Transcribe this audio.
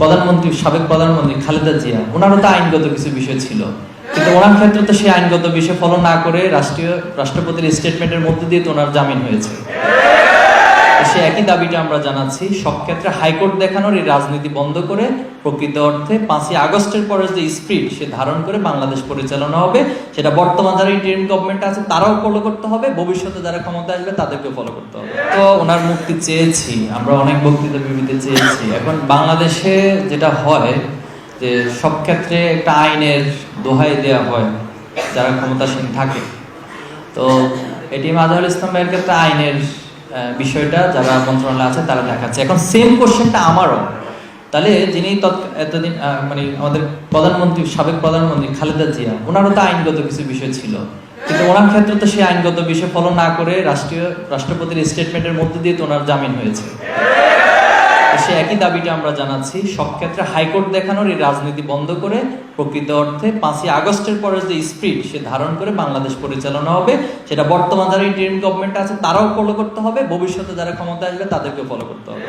প্রধানমন্ত্রী, সাবেক প্রধানমন্ত্রী খালেদা জিয়া, ওনারও তো আইনগত কিছু বিষয় ছিল, কিন্তু ওনার ক্ষেত্রে তো সেই আইনগত বিষয় ফলো না করে রাষ্ট্রপতির স্টেটমেন্টের মধ্যে দিয়ে তো ওনার জামিন হয়েছে। সে একই দাবিটা আমরা জানাচ্ছি, সব ক্ষেত্রে হাইকোর্ট দেখানোর এই রাজনীতি বন্ধ করে প্রকৃত অর্থে 5ই আগস্টের পরে যে স্পিরিট সে ধারণ করে বাংলাদেশ পরিচালনা হবে, সেটা বর্তমান যারা ইন্টারিম গভর্নমেন্ট আছে তারাও ফলো করতে হবে, ভবিষ্যতে যারা ক্ষমতা আসবে তাদেরকেও ফলো করতে হবে। তো ওনার মুক্তি চেয়েছি, আমরা অনেক বক্তৃতা বিবৃতি চেয়েছি। এখন বাংলাদেশে যেটা হয় যে সব ক্ষেত্রে একটা আইনের দোহাই দেওয়া হয় যারা ক্ষমতাসীন থাকে। তো এটি আজহারুল ইসলাম ভাইয়ের ক্ষেত্রে আইনের বিষয়টা যারা মন্ত্রণালয়ে আছে তারা দেখাচ্ছে। এখন সেম কোশ্চেনটা আমারও, তাহলে যিনি এতদিন মানে আমাদের প্রধানমন্ত্রী, সাবেক প্রধানমন্ত্রী খালেদা জিয়া, ওনারও তো আইনগত কিছু বিষয় ছিল, কিন্তু ওনার ক্ষেত্রে তো সেই আইনগত বিষয় ফলো না করে রাষ্ট্রপতির স্টেটমেন্টের মধ্যে দিয়ে তো ওনার জামিন হয়েছে। সে একই দাবিটা আমরা জানাচ্ছি, সব ক্ষেত্রে হাইকোর্ট দেখানোর এই রাজনীতি বন্ধ করে প্রকৃত অর্থে 5ই আগস্টের পরে যে স্পিরিট সে ধারণ করে বাংলাদেশ পরিচালনা হবে, সেটা বর্তমান যারা ইন্টারিম গভর্নমেন্ট আছে তারাও ফলো করতে হবে, ভবিষ্যতে যারা ক্ষমতা আসবে তাদেরকেও ফলো করতে হবে।